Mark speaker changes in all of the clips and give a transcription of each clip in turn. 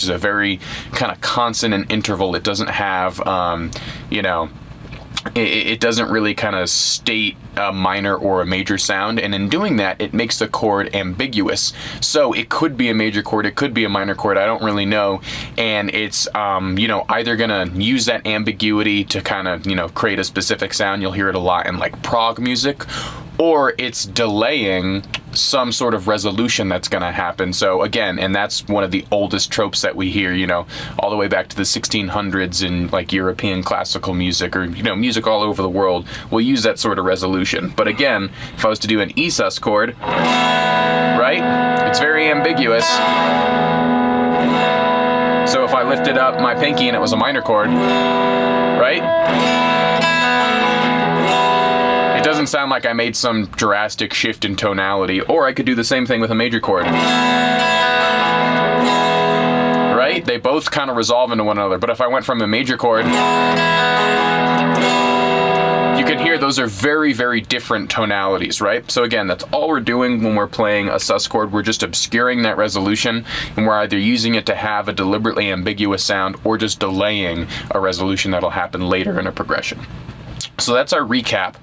Speaker 1: is a very kind of consonant interval. It doesn't have, you know, it doesn't really kind of state a minor or a major sound, and in doing that, it makes the chord ambiguous. So it could be a major chord, it could be a minor chord, I don't really know, and it's, you know, either gonna use that ambiguity to kind of, you know, create a specific sound. You'll hear it a lot in like prog music, or it's delaying some sort of resolution that's going to happen. So again, and that's one of the oldest tropes that we hear, you know, all the way back to the 1600s in like European classical music, or, you know, music all over the world will use that sort of resolution. But again, if I was to do an E sus chord, right, it's very ambiguous. So if I lifted up my pinky and it was a minor chord, right, it doesn't sound like I made some drastic shift in tonality. Or I could do the same thing with a major chord. Right? They both kind of resolve into one another. But if I went from a major chord, you can hear those are very, very different tonalities, right? So again, that's all we're doing when we're playing a sus chord. We're just obscuring that resolution, and we're either using it to have a deliberately ambiguous sound or just delaying a resolution that'll happen later in a progression. So that's our recap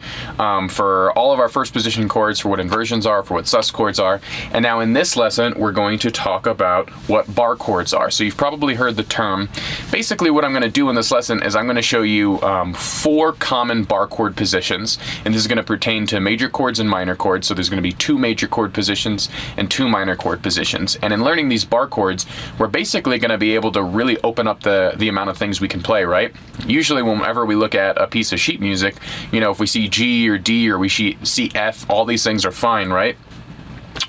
Speaker 1: for all of our first position chords, for what inversions are, for what sus chords are. And now in this lesson, we're going to talk about what bar chords are. So you've probably heard the term. Basically what I'm going to do in this lesson is I'm going to show you 4 common bar chord positions. And this is going to pertain to major chords and minor chords. So there's going to be 2 major chord positions and 2 minor chord positions. And in learning these bar chords, we're basically going to be able to really open up the amount of things we can play, right? Usually whenever we look at a piece of sheet music, you know, if we see G or D or we see F, all these things are fine, right?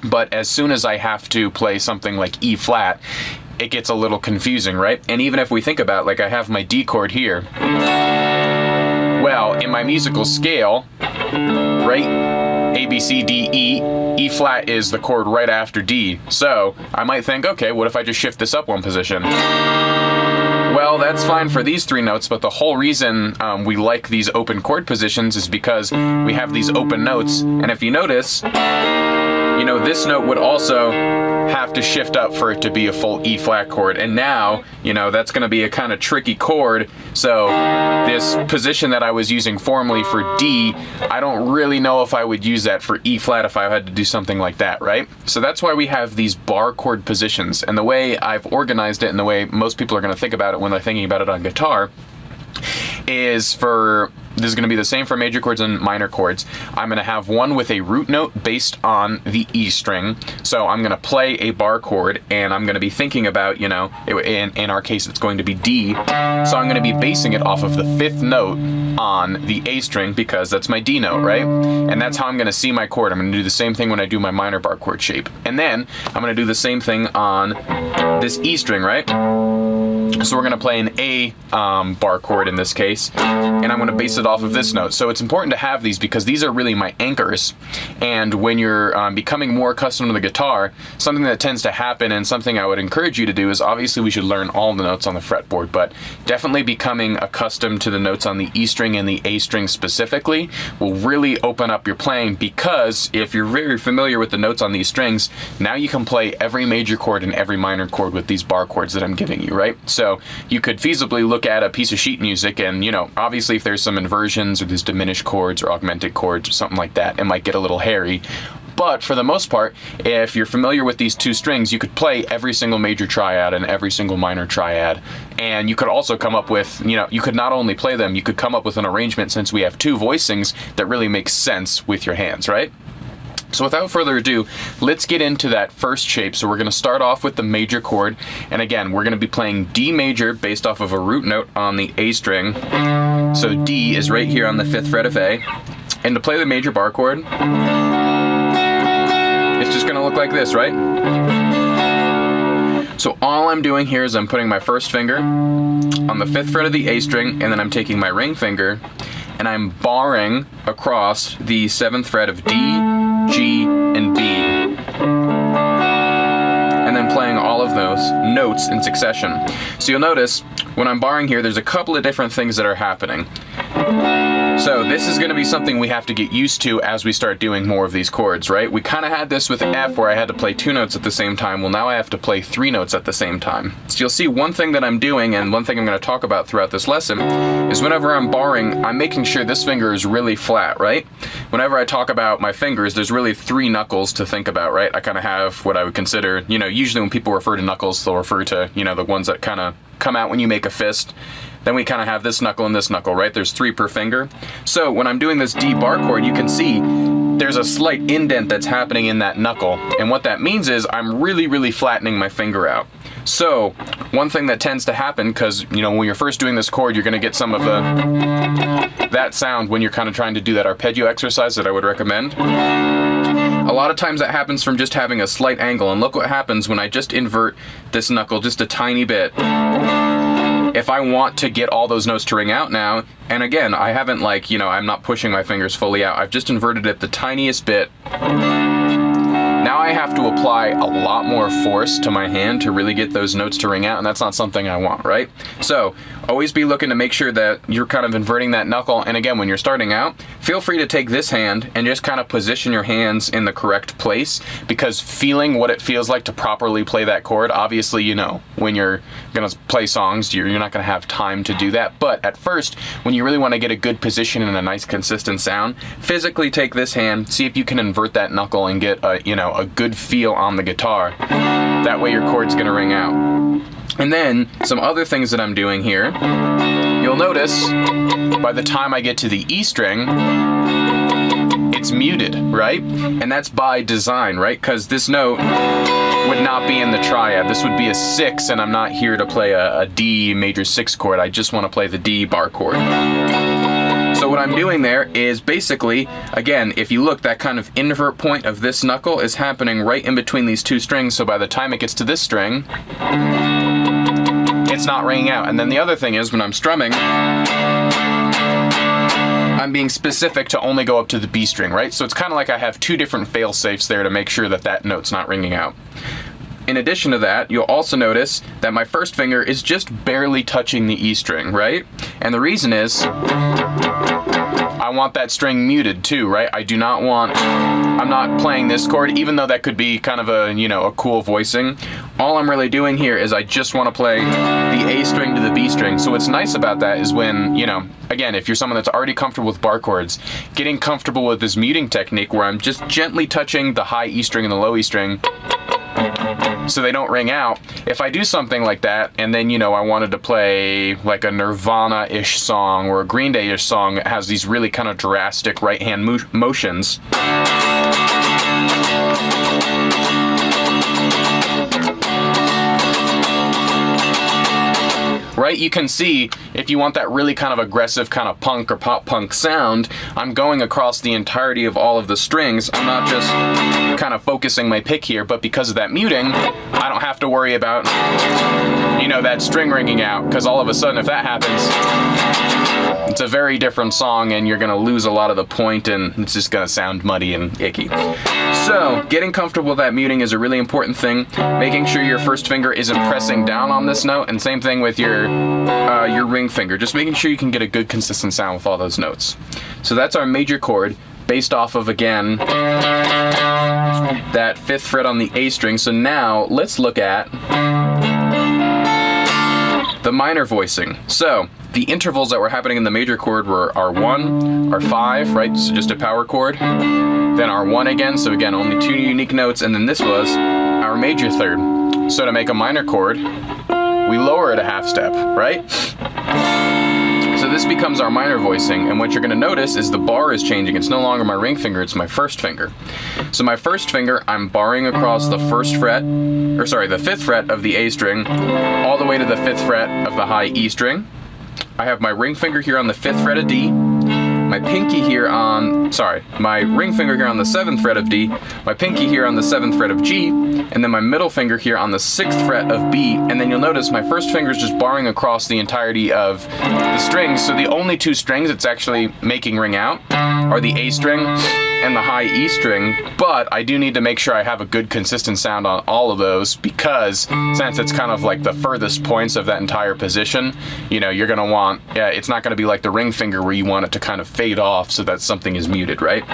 Speaker 1: But as soon as I have to play something like E flat, it gets a little confusing, right? And even if we think about, like, I have my D chord here. Well, in my musical scale, right? A, B, C, D, E. E flat is the chord right after D. So I might think, okay, what if I just shift this up one position? Well, that's fine for these 3 notes, but the whole reason we like these open chord positions is because we have these open notes. And if you notice, you know, this note would also have to shift up for it to be a full E flat chord. And now, you know, that's going to be a kind of tricky chord. So this position that I was using formally for D, I don't really know if I would use that for E flat if I had to do something like that, right? So that's why we have these bar chord positions. And the way I've organized it and the way most people are going to think about it when they're thinking about it on guitar is this is going to be the same for major chords and minor chords. I'm going to have one with a root note based on the E string. So I'm going to play a bar chord and I'm going to be thinking about, you know, in our case it's going to be D. So I'm going to be basing it off of the 5th note on the A string because that's my D note, right? And that's how I'm going to see my chord. I'm going to do the same thing when I do my minor bar chord shape. And then I'm going to do the same thing on this E string, right? So we're going to play an A bar chord in this case, and I'm going to base it off of this note. So it's important to have these because these are really my anchors. And when you're becoming more accustomed to the guitar, something that tends to happen and something I would encourage you to do is obviously we should learn all the notes on the fretboard, but definitely becoming accustomed to the notes on the E string and the A string specifically will really open up your playing, because if you're very familiar with the notes on these strings, now you can play every major chord and every minor chord with these bar chords that I'm giving you, right? So you could feasibly look at a piece of sheet music and, you know, obviously if there's some inversions or there's diminished chords or augmented chords or something like that, it might get a little hairy. But for the most part, if you're familiar with these 2 strings, you could play every single major triad and every single minor triad. And you could also come up with, you know, you could not only play them, you could come up with an arrangement, since we have 2 voicings, that really makes sense with your hands, right? So without further ado, let's get into that first shape. So we're going to start off with the major chord. And again, we're going to be playing D major based off of a root note on the A string. So D is right here on the 5th fret of A. And to play the major bar chord, it's just going to look like this, right? So all I'm doing here is I'm putting my first finger on the 5th fret of the A string, and then I'm taking my ring finger and I'm barring across the 7th fret of D, G, and B. And then playing all of those notes in succession. So you'll notice when I'm barring here, there's a couple of different things that are happening. So this is going to be something we have to get used to as we start doing more of these chords, right? We kind of had this with F where I had to play 2 notes at the same time. Well, now I have to play 3 notes at the same time. So you'll see one thing that I'm doing, and one thing I'm going to talk about throughout this lesson, is whenever I'm barring, I'm making sure this finger is really flat, right? Whenever I talk about my fingers, there's really 3 knuckles to think about, right? I kind of have what I would consider, you know, usually when people refer to knuckles, they'll refer to, you know, the ones that kind of come out when you make a fist. Then we kind of have this knuckle and this knuckle, right? There's 3 per finger. So when I'm doing this D bar chord, you can see there's a slight indent that's happening in that knuckle. And what that means is I'm really flattening my finger out. So one thing that tends to happen, because, you know, when you're first doing this chord, you're going to get some of that sound when you're kind of trying to do that arpeggio exercise that I would recommend. A lot of times that happens from just having a slight angle, and look what happens when I just invert this knuckle just a tiny bit. If I want to get all those notes to ring out now, and again, I haven't, like, you know, I'm not pushing my fingers fully out, I've just inverted it the tiniest bit. Now I have to apply a lot more force to my hand to really get those notes to ring out, and that's not something I want, right? So always be looking to make sure that you're kind of inverting that knuckle, and again, when you're starting out, feel free to take this hand and just kind of position your hands in the correct place, because feeling what it feels like to properly play that chord, obviously, you know, when you're gonna play songs, you're not gonna have time to do that, but at first, when you really want to get a good position and a nice consistent sound, physically take this hand, see if you can invert that knuckle and get a, you know, a good feel on the guitar. That way your chord's gonna ring out. And then some other things that I'm doing here, you'll notice by the time I get to the E string, it's muted, right? And that's by design, right? Because this note would not be in the triad. This would be a 6, and I'm not here to play a D major 6 chord. I just want to play the D bar chord. So what I'm doing there is basically, again, if you look, that kind of invert point of this knuckle is happening right in between these 2 strings, so by the time it gets to this string, it's not ringing out. And then the other thing is, when I'm strumming, I'm being specific to only go up to the B string, right? So it's kind of like I have 2 different fail-safes there to make sure that that note's not ringing out. In addition to that, you'll also notice that my first finger is just barely touching the E string, right? And the reason is, I want that string muted too, right? I'm not playing this chord, even though that could be kind of a, you know, a cool voicing. All I'm really doing here is I just want to play the A string to the B string. So what's nice about that is when, you know, again, if you're someone that's already comfortable with bar chords, getting comfortable with this muting technique where I'm just gently touching the high E string and the low E string so they don't ring out. If I do something like that, and then, you know, I wanted to play like a Nirvana-ish song or a Green Day-ish song that has these really kind of drastic right-hand motions, right? You can see, if you want that really kind of aggressive kind of punk or pop punk sound, I'm going across the entirety of all of the strings. I'm not just kind of focusing my pick here, but because of that muting, I don't have to worry about, you know, that string ringing out, because all of a sudden, if that happens, it's a very different song and you're gonna lose a lot of the point and it's just gonna sound muddy and icky. So getting comfortable with that muting is a really important thing. Making sure your first finger isn't pressing down on this note, and same thing with your ring finger. Just making sure you can get a good consistent sound with all those notes. So that's our major chord, based off of, again, that 5th fret on the A string. So now let's look at the minor voicing. So the intervals that were happening in the major chord were R1, R5, right? So just a power chord. Then R1 again, so again, only 2 unique notes, and then this was our major third. So to make a minor chord, we lower it a half step, right? So this becomes our minor voicing, and what you're gonna notice is the bar is changing. It's no longer my ring finger, it's my first finger. So my first finger, I'm barring across the 5th fret of the A string, all the way to the 5th fret of the high E string. I have my ring finger here on the 5th fret of D, my pinky here on, my ring finger here on the 7th fret of D, my pinky here on the 7th fret of G, and then my middle finger here on the 6th fret of B, and then you'll notice my first finger is just barring across the entirety of the strings, so the only 2 strings it's actually making ring out are the A string and the high E string, but I do need to make sure I have a good consistent sound on all of those, because since it's kind of like the furthest points of that entire position, you know, you're gonna want, it's not gonna be like the ring finger where you want it to kind of fade off so that something is muted, right?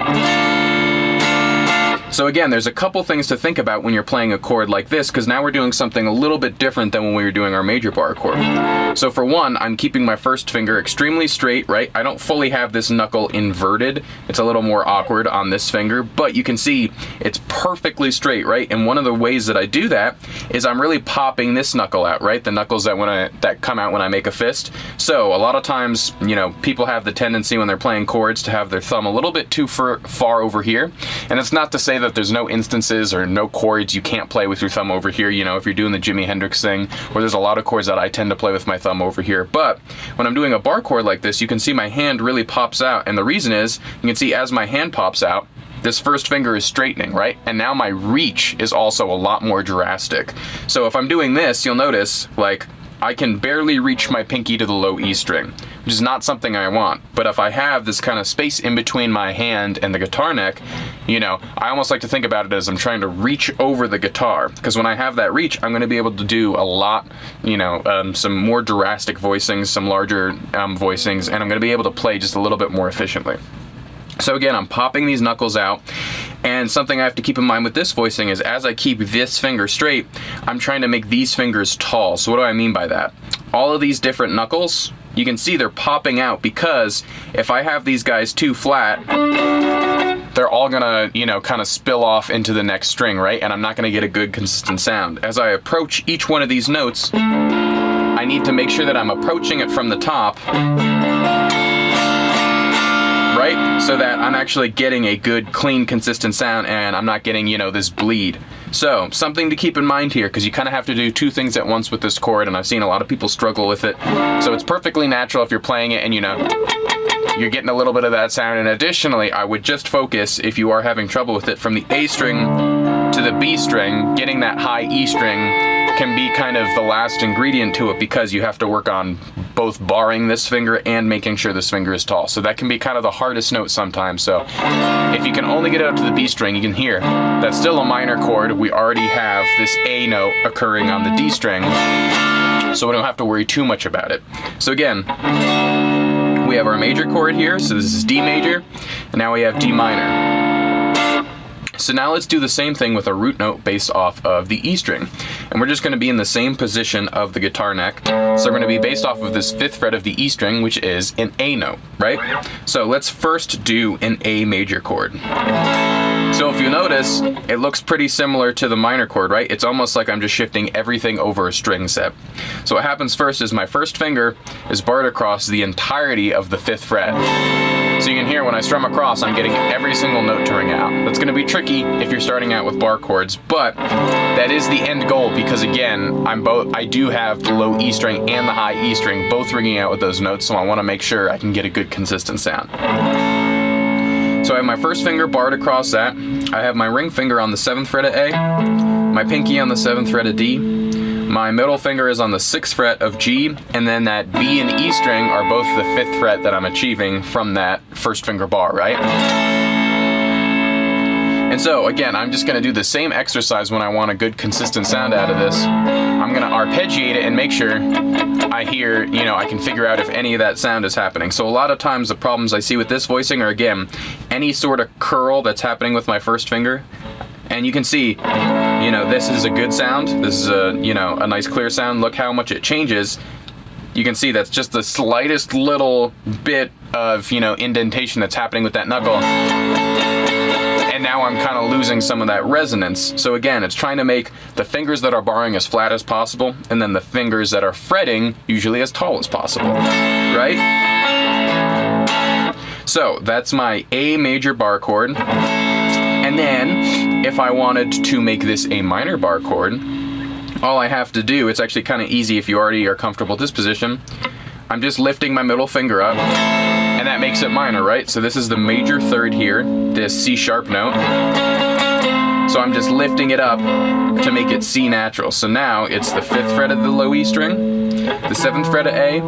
Speaker 1: So again, there's a couple things to think about when you're playing a chord like this, because now we're doing something a little bit different than when we were doing our major bar chord. So for one, I'm keeping my first finger extremely straight, right? I don't fully have this knuckle inverted. It's a little more awkward on this finger, but you can see it's perfectly straight, right? And one of the ways that I do that is I'm really popping this knuckle out, right? The knuckles that come out when I make a fist. So a lot of times, you know, people have the tendency when they're playing chords to have their thumb a little bit too far over here. And it's not to say that there's no instances or no chords you can't play with your thumb over here. You know, if you're doing the Jimi Hendrix thing, where there's a lot of chords that I tend to play with my thumb over here. But when I'm doing a bar chord like this, you can see my hand really pops out. And the reason is, you can see as my hand pops out, this first finger is straightening, right? And now my reach is also a lot more drastic. So if I'm doing this, you'll notice, like, I can barely reach my pinky to the low E string, which is not something I want. But if I have this kind of space in between my hand and the guitar neck, you know, I almost like to think about it as I'm trying to reach over the guitar, because when I have that reach, I'm going to be able to do a lot, you know, some more drastic voicings, some larger voicings, and I'm going to be able to play just a little bit more efficiently. So again, I'm popping these knuckles out, and something I have to keep in mind with this voicing is as I keep this finger straight, I'm trying to make these fingers tall. So what do I mean by that? All of these different knuckles, you can see they're popping out, because if I have these guys too flat, they're all gonna, you know, kind of spill off into the next string, right? And I'm not gonna get a good consistent sound. As I approach each one of these notes, I need to make sure that I'm approaching it from the top, right? So that I'm actually getting a good, clean, consistent sound, and I'm not getting, you know, this bleed. So, something to keep in mind here, because you kind of have to do two things at once with this chord, and I've seen a lot of people struggle with it. So it's perfectly natural if you're playing it and, you know, you're getting a little bit of that sound. And additionally, I would just focus, if you are having trouble with it, from the A string to the B string. Getting that high E string can be kind of the last ingredient to it, because you have to work on both barring this finger and making sure this finger is tall. So that can be kind of the hardest note sometimes. So if you can only get it up to the B string, you can hear that's still a minor chord. We already have this A note occurring on the D string, so we don't have to worry too much about it. So again, we have our major chord here, so this is D major, and now we have D minor. So now let's do the same thing with a root note based off of the E string. And we're just going to be in the same position of the guitar neck. So we're going to be based off of this 5th fret of the E string, which is an A note, right? So let's first do an A major chord. So if you notice, it looks pretty similar to the minor chord, right? It's almost like I'm just shifting everything over a string set. So what happens first is my first finger is barred across the entirety of the 5th fret. So you can hear when I strum across, I'm getting every single note to ring out. That's going to be tricky if you're starting out with bar chords, but that is the end goal, because again, I do have the low E string and the high E string both ringing out with those notes, so I want to make sure I can get a good consistent sound. So I have my first finger barred across that. I have my ring finger on the 7th fret of A, my pinky on the 7th fret of D, my middle finger is on the 6th fret of G, and then that B and E string are both the 5th fret that I'm achieving from that first finger bar, right? And so again, I'm just going to do the same exercise when I want a good consistent sound out of this. I'm going to arpeggiate it and make sure I hear, you know, I can figure out if any of that sound is happening. So a lot of times the problems I see with this voicing are, again, any sort of curl that's happening with my first finger. And you can see, you know, this is a good sound. This is a, you know, a nice clear sound. Look how much it changes. You can see that's just the slightest little bit of, you know, indentation that's happening with that knuckle. And now I'm kind of losing some of that resonance. So again, it's trying to make the fingers that are barring as flat as possible, and then the fingers that are fretting usually as tall as possible, right? So that's my A major bar chord. And then if I wanted to make this a minor bar chord, all I have to do, it's actually kind of easy if you already are comfortable with this position. I'm just lifting my middle finger up, and that makes it minor, right? So this is the major third here, this C sharp note. So I'm just lifting it up to make it C natural. So now it's the 5th fret of the low E string, the 7th fret of A,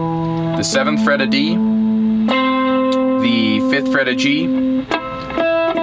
Speaker 1: the 7th fret of D, the 5th fret of G,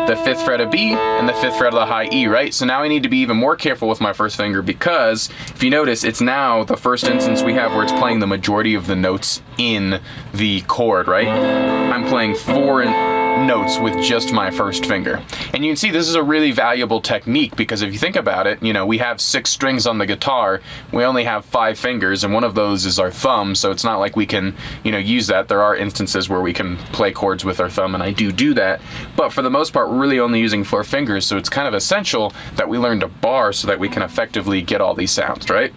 Speaker 1: the 5th fret of B, and the 5th fret of the high E, right? So now I need to be even more careful with my first finger, because if you notice, it's now the first instance we have where it's playing the majority of the notes in the chord, right? I'm playing 4 notes with just my first finger. And you can see this is a really valuable technique, because if you think about it, you know, we have 6 strings on the guitar, we only have 5 fingers, and one of those is our thumb, so it's not like we can, you know, use that. There are instances where we can play chords with our thumb, and I do that, but for the most part we're really only using 4 fingers, so it's kind of essential that we learn to bar so that we can effectively get all these sounds, right?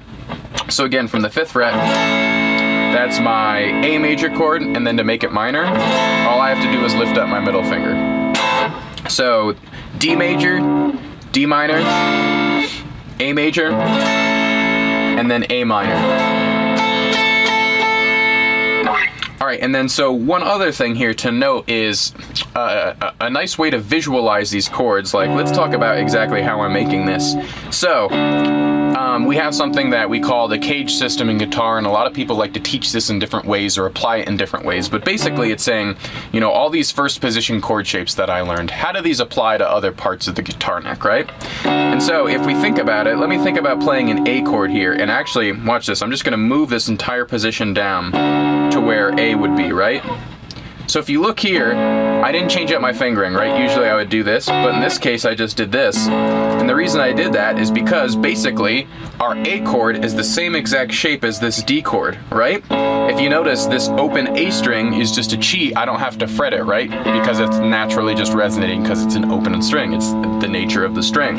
Speaker 1: So again, from the 5th fret, that's my A major chord, and then to make it minor, all I have to do is lift up my middle finger. So D major, D minor, A major, and then A minor. All right, and then so one other thing here to note is a nice way to visualize these chords. Like, let's talk about exactly how I'm making this. So we have something that we call the cage system in guitar, and a lot of people like to teach this in different ways or apply it in different ways. But basically it's saying, you know, all these first position chord shapes that I learned, how do these apply to other parts of the guitar neck, right? And so if we think about it, let me think about playing an A chord here, and actually, watch this, I'm just gonna move this entire position down to where A would be, right? So if you look here, I didn't change up my fingering, right? Usually I would do this, but in this case I just did this. And the reason I did that is because basically our A chord is the same exact shape as this D chord, right? If you notice, this open A string is just a cheat. I don't have to fret it, right? Because it's naturally just resonating because it's an open string. It's the nature of the string.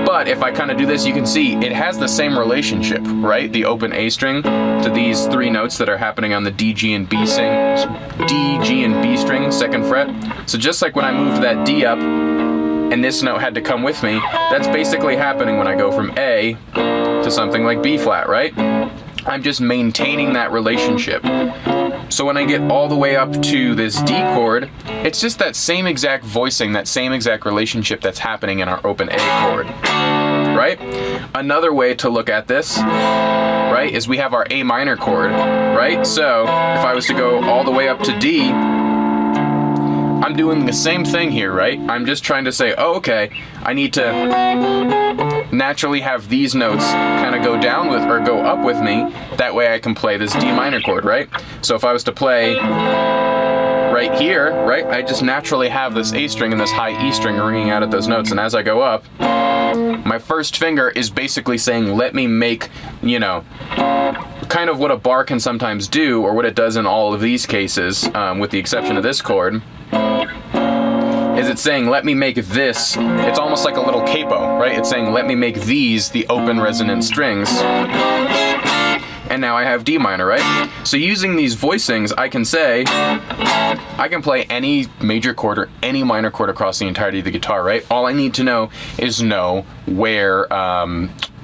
Speaker 1: But if I kind of do this, you can see it has the same relationship, right? The open A string to these 3 notes that are happening on the D, G, and B string, 2nd fret. So just like when I moved that D up, and this note had to come with me, that's basically happening when I go from A to something like B flat, right? I'm just maintaining that relationship. So when I get all the way up to this D chord, it's just that same exact voicing, that same exact relationship that's happening in our open A chord, right? Another way to look at this, right, is we have our A minor chord, right? So if I was to go all the way up to D, I'm doing the same thing here, right? I'm just trying to say, oh, okay, I need to naturally have these notes kind of go down with or go up with me. That way I can play this D minor chord, right? So if I was to play right here, right, I just naturally have this A string and this high E string ringing out at those notes. And as I go up, my first finger is basically saying, let me make, you know, kind of what a bar can sometimes do, or what it does in all of these cases, with the exception of this chord, is it's saying, let me make this, it's almost like a little capo, right? It's saying, let me make these the open resonant strings. And now I have D minor, right? So using these voicings, I can say, I can play any major chord or any minor chord across the entirety of the guitar, right? All I need to know is where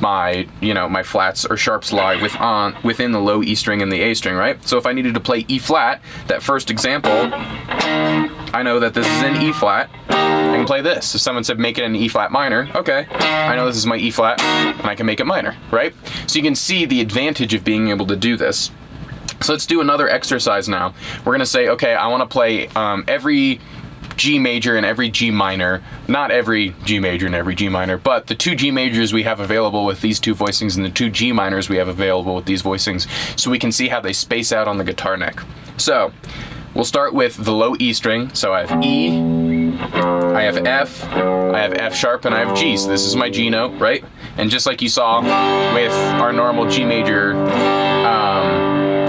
Speaker 1: my flats or sharps lie within the low E string and the A string, right? So if I needed to play E flat, that first example, I know that this is in E flat. I can play this. If someone said make it an E flat minor, okay, I know this is my E flat, and I can make it minor, right? So you can see the advantage of being able to do this. So let's do another exercise now. We're gonna say, okay, I wanna play every G major and every G minor, not every G major and every G minor, but the 2 G majors we have available with these 2 voicings and the 2 G minors we have available with these voicings, so we can see how they space out on the guitar neck. So we'll start with the low E string. So I have E, I have F, I have F sharp, and I have G. So this is my G note, right? And just like you saw with our normal G major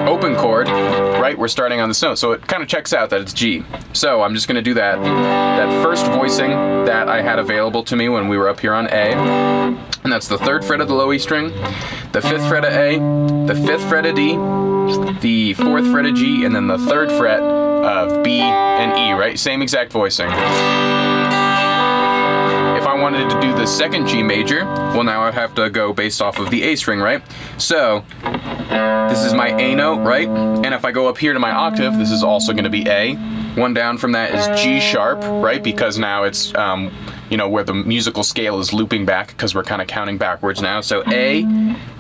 Speaker 1: open chord, right, we're starting on this note, so it kind of checks out that it's G. So I'm just going to do that first voicing that I had available to me when we were up here on A, and that's the 3rd fret of the low E string, the 5th fret of A, the 5th fret of D, the 4th fret of G, and then the 3rd fret of B and E, right? Same exact voicing. If I wanted to do the 2nd G major, well, now I'd have to go based off of the A string, right? So this is my A note, right? And if I go up here to my octave, this is also going to be A. One down from that is G sharp, right? Because now it's where the musical scale is looping back, because we're kind of counting backwards now. So A,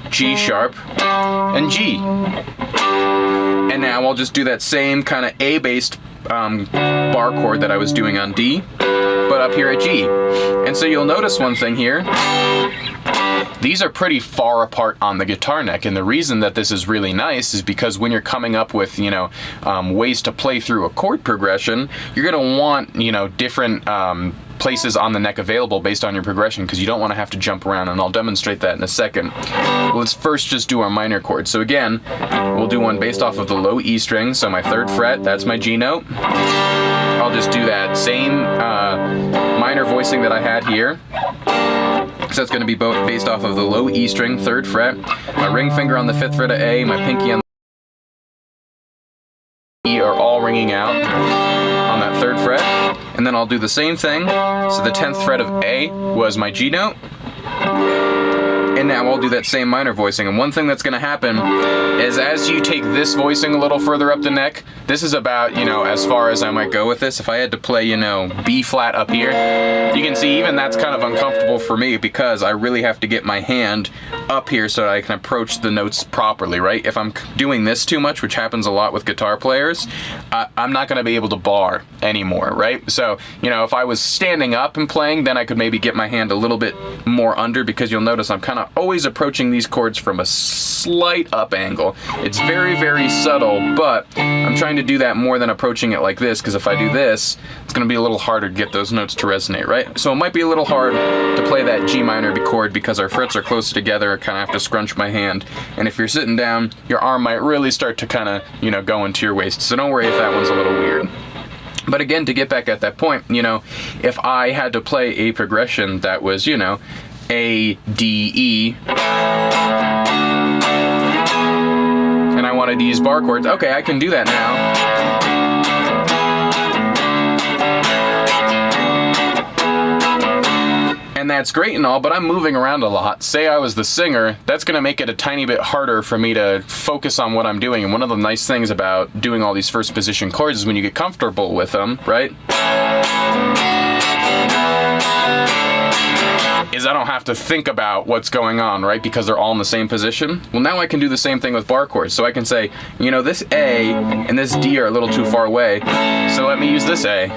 Speaker 1: G sharp, and G. And now I'll just do that same kind of A-based bar chord that I was doing on D. but up here at G. And so you'll notice one thing here. These are pretty far apart on the guitar neck, and the reason that this is really nice is because when you're coming up with, ways to play through a chord progression, you're gonna want, different places on the neck available based on your progression, because you don't want to have to jump around, and I'll demonstrate that in a second. Let's first just do our minor chords. So again, we'll do one based off of the low E string, so my 3rd fret, that's my G note. I'll just do that same minor voicing that I had here. So it's going to be both based off of the low E string, 3rd fret, my ring finger on the 5th fret of A, my pinky on the E are all ringing out on that 3rd fret. And then I'll do the same thing. So the 10th fret of A was my G note. And now I'll do that same minor voicing. And one thing that's going to happen is as you take this voicing a little further up the neck, this is about, as far as I might go with this. If I had to play, B flat up here, you can see even that's kind of uncomfortable for me because I really have to get my hand up here so that I can approach the notes properly, right? If I'm doing this too much, which happens a lot with guitar players, I'm not going to be able to bar anymore, right? So, if I was standing up and playing, then I could maybe get my hand a little bit more under, because you'll notice I'm kind of always approaching these chords from a slight up angle. It's very, very subtle, but I'm trying to do that more than approaching it like this, because if I do this, it's going to be a little harder to get those notes to resonate, right? So it might be a little hard to play that G minor chord because our frets are close together. I kind of have to scrunch my hand, and if you're sitting down, your arm might really start to kind of, go into your waist. So don't worry if that one's a little weird. But again, to get back at that point, if I had to play a progression that was, A, D, E, and I wanted to use bar chords, okay, I can do that now. And that's great and all, but I'm moving around a lot. Say I was the singer, that's going to make it a tiny bit harder for me to focus on what I'm doing. And one of the nice things about doing all these first position chords is when you get comfortable with them, right? Is I don't have to think about what's going on, right? Because they're all in the same position. Well, now I can do the same thing with bar chords. So I can say, this A and this D are a little too far away, so let me use this A.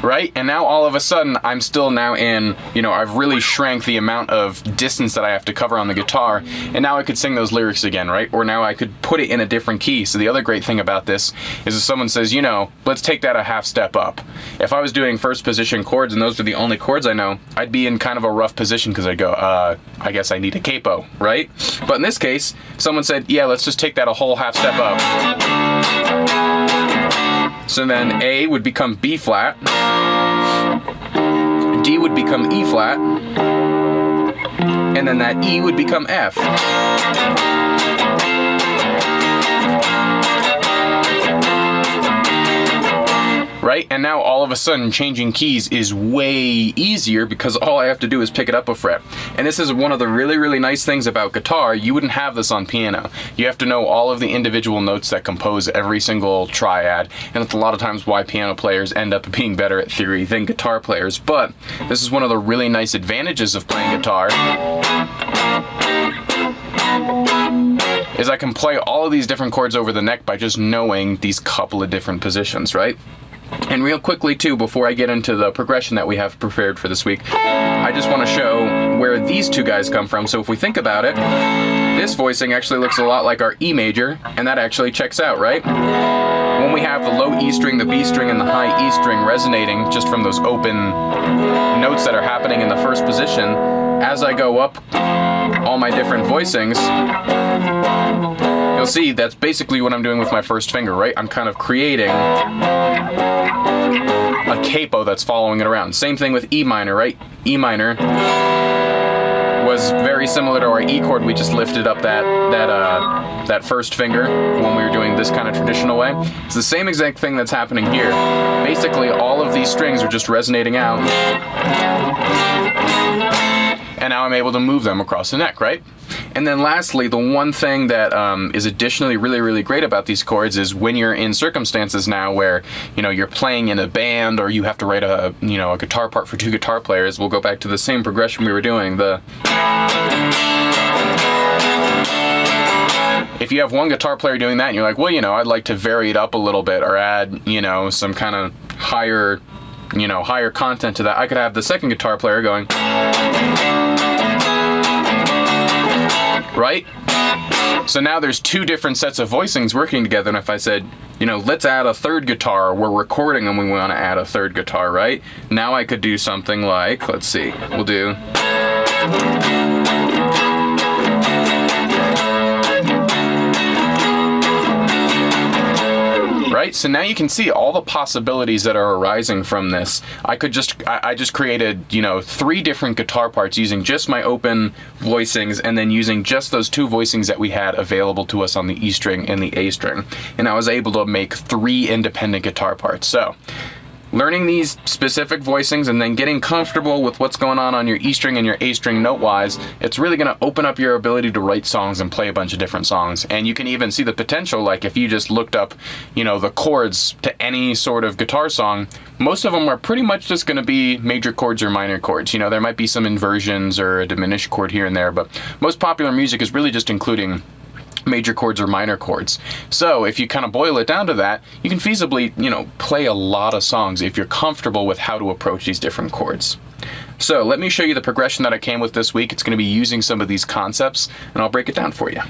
Speaker 1: Right? And now all of a sudden, I'm still now in, I've really shrank the amount of distance that I have to cover on the guitar, and now I could sing those lyrics again, right? Or now I could put it in a different key. So the other great thing about this is if someone says, let's take that a half step up. If I was doing first position chords and those are the only chords I know, I'd be in kind of a rough position because I'd go, I guess I need a capo, right? But in this case, someone said, yeah, let's just take that a whole half step up. So then A would become B flat, D would become E flat, and then that E would become F. Right? And now all of a sudden changing keys is way easier because all I have to do is pick it up a fret. And this is one of the really, really nice things about guitar. You wouldn't have this on piano. You have to know all of the individual notes that compose every single triad. And it's a lot of times why piano players end up being better at theory than guitar players. But this is one of the really nice advantages of playing guitar. Is I can play all of these different chords over the neck by just knowing these couple of different positions, right? And real quickly too, before I get into the progression that we have prepared for this week, I just want to show where these two guys come from. So if we think about it, this voicing actually looks a lot like our E major, and that actually checks out, right? When we have the low E string, the B string, and the high E string resonating just from those open notes that are happening in the first position, as I go up all my different voicings, you'll see that's basically what I'm doing with my first finger, right? I'm kind of creating a capo that's following it around. Same thing with E minor, right? E minor was very similar to our E chord. We just lifted up that first finger when we were doing this kind of traditional way. It's the same exact thing that's happening here. Basically, all of these strings are just resonating out. And now I'm able to move them across the neck, right? And then lastly, the one thing that is additionally really, really great about these chords is when you're in circumstances now where, you're playing in a band or you have to write a guitar part for two guitar players, we'll go back to the same progression we were doing. if you have one guitar player doing that and you're like, well, you know, I'd like to vary it up a little bit or add, you know, some kind of higher content to that, I could have the second guitar player going, right? So now there's two different sets of voicings working together, and if I said, you know, let's add a third guitar, we're recording and we want to add a third guitar, right? Now I could do something like, let's see, we'll do... Right? So now you can see all the possibilities that are arising from this. I just created, you know, 3 different guitar parts using just my open voicings and then using just those 2 voicings that we had available to us on the E string and the A string. And I was able to make 3 independent guitar parts. So, learning these specific voicings and then getting comfortable with what's going on your E string and your A string note-wise, it's really going to open up your ability to write songs and play a bunch of different songs. And you can even see the potential, like if you just looked up, you know, the chords to any sort of guitar song, most of them are pretty much just going to be major chords or minor chords. You know, there might be some inversions or a diminished chord here and there, but most popular music is really just including major chords or minor chords. So if you kind of boil it down to that, you can feasibly, you know, play a lot of songs if you're comfortable with how to approach these different chords. So let me show you the progression that I came with this week. It's going to be using some of these concepts, and I'll break it down for you.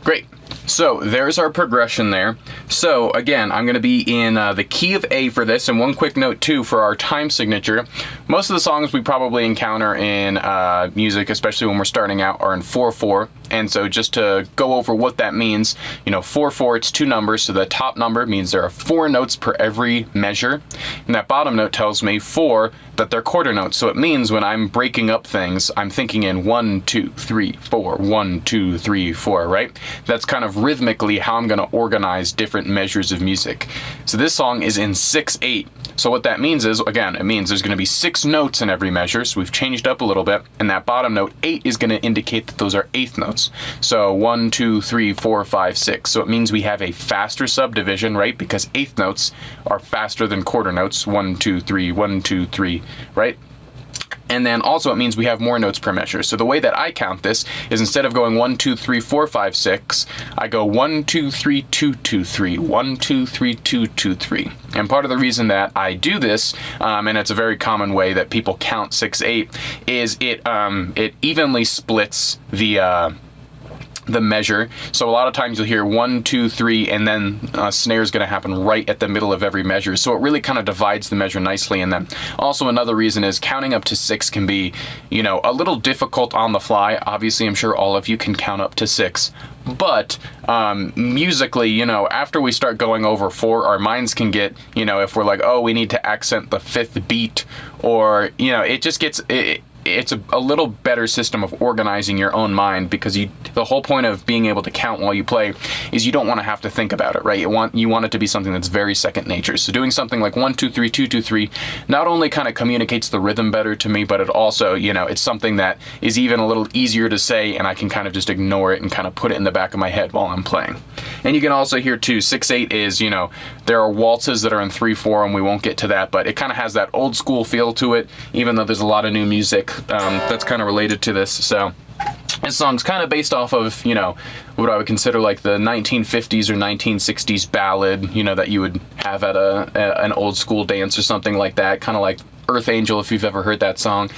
Speaker 1: Great. So there's our progression there. So again, I'm going to be in the key of A for this, and one quick note too for our time signature. Most of the songs we probably encounter in music, especially when we're starting out, are in 4/4. And so just to go over what that means, you know, 4/4, it's 2 numbers. So the top number means there are 4 notes per every measure. And that bottom note tells me 4, that they're quarter notes. So it means when I'm breaking up things, I'm thinking in 1, 2, 3, 4, 1, 2, 3, 4, right? That's kind of rhythmically how I'm going to organize different measures of music. So this song is in 6/8. So what that means is, again, it means there's going to be 6 notes in every measure. So we've changed up a little bit. And that bottom note, 8, is going to indicate that those are 1/8 notes. So 1, 2, 3, 4, 5, 6. So it means we have a faster subdivision, right? Because 1/8 notes are faster than quarter notes. 1, 2, 3, 1, 2, 3, right? And then also it means we have more notes per measure. So the way that I count this is instead of going 1, 2, 3, 4, 5, 6, I go 1, 2, 3, 2, 2, 3, 1, 2, 3, 2, 2, 3. And part of the reason that I do this, and it's a very common way that people count 6/8, is it evenly splits the measure. So a lot of times you'll hear 1, 2, 3, and then a snare is going to happen right at the middle of every measure. So it really kind of divides the measure nicely. And then also another reason is counting up to 6 can be, you know, a little difficult on the fly. Obviously, I'm sure all of you can count up to 6. But musically, you know, after we start going over 4, our minds can get, you know, if we're like, oh, we need to accent the 5th beat, or, you know, it just gets... it's a little better system of organizing your own mind, because the whole point of being able to count while you play is you don't want to have to think about it, right? You want it to be something that's very second nature. So doing something like 1 2 3 2 2 3 not only kind of communicates the rhythm better to me, but it also, you know, it's something that is even a little easier to say, and I can kind of just ignore it and kind of put it in the back of my head while I'm playing. And you can also hear too, 6/8 is, you know, there are waltzes that are in 3/4, and we won't get to that, but it kind of has that old school feel to it, even though there's a lot of new music that's kind of related to this. So this song's kind of based off of, you know, what I would consider like the 1950s or 1960s ballad, you know, that you would have at an old school dance or something like that, kind of like Earth Angel, if you've ever heard that song.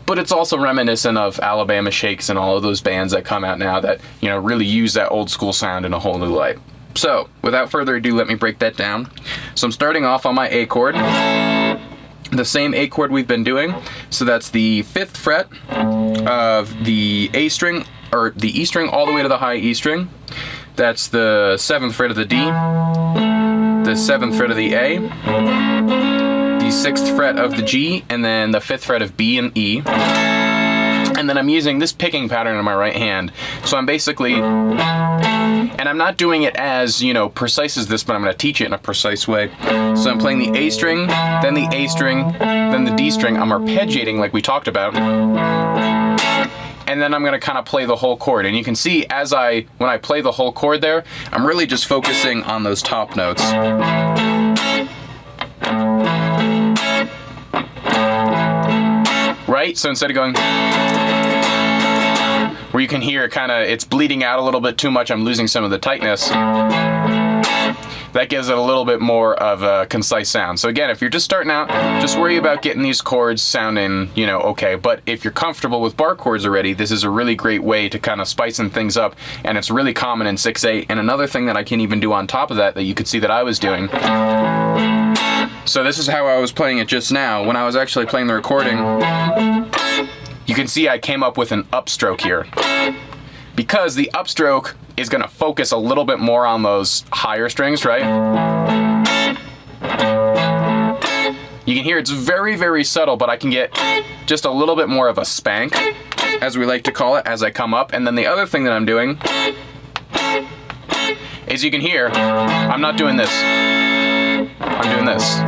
Speaker 1: But it's also reminiscent of Alabama Shakes and all of those bands that come out now that, you know, really use that old school sound in a whole new light. So without further ado, let me break that down. So I'm starting off on my A chord, the same A chord we've been doing. So that's the 5th fret of the A string, or the E string, all the way to the high E string. That's the 7th fret of the D, the 7th fret of the A, the 6th fret of the G, and then the 5th fret of B and E. And then I'm using this picking pattern in my right hand. So I'm basically, and I'm not doing it as, you know, precise as this, but I'm going to teach it in a precise way. So I'm playing the A string, then the A string, then the D string. I'm arpeggiating like we talked about. And then I'm going to kind of play the whole chord. And you can see when I play the whole chord there, I'm really just focusing on those top notes. Right? So instead of going, where you can hear it's bleeding out a little bit too much, I'm losing some of the tightness. That gives it a little bit more of a concise sound. So again, if you're just starting out, just worry about getting these chords sounding, you know, okay. But if you're comfortable with bar chords already, this is a really great way to kind of spicing things up, and it's really common in 6/8. And another thing that I can even do on top of that you could see that I was doing. So this is how I was playing it just now. When I was actually playing the recording, you can see I came up with an upstroke here, because the upstroke is going to focus a little bit more on those higher strings, right? You can hear it's very, very subtle, but I can get just a little bit more of a spank, as we like to call it, as I come up. And then the other thing that I'm doing is, you can hear, I'm not doing this. I'm doing this.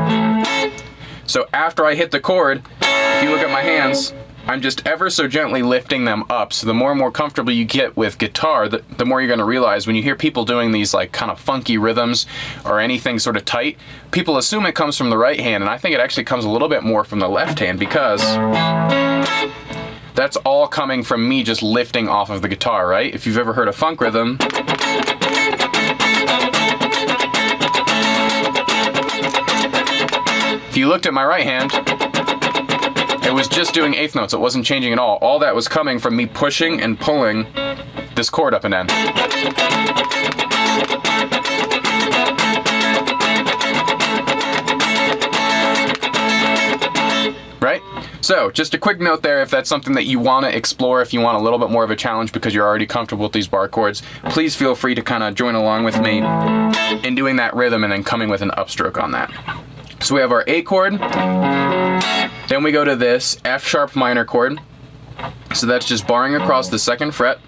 Speaker 1: So after I hit the chord, if you look at my hands, I'm just ever so gently lifting them up. So the more and more comfortable you get with guitar, the more you're going to realize when you hear people doing these like kind of funky rhythms or anything sort of tight, people assume it comes from the right hand, and I think it actually comes a little bit more from the left hand, because that's all coming from me just lifting off of the guitar, right? If you've ever heard a funk rhythm, if you looked at my right hand, it was just doing eighth notes. It wasn't changing at all. All that was coming from me pushing and pulling this chord up and down. Right? So, just a quick note there, if that's something that you want to explore, if you want a little bit more of a challenge because you're already comfortable with these bar chords, please feel free to kind of join along with me in doing that rhythm and then coming with an upstroke on that. So we have our A chord, then we go to this F sharp minor chord. So that's just barring across the 2nd fret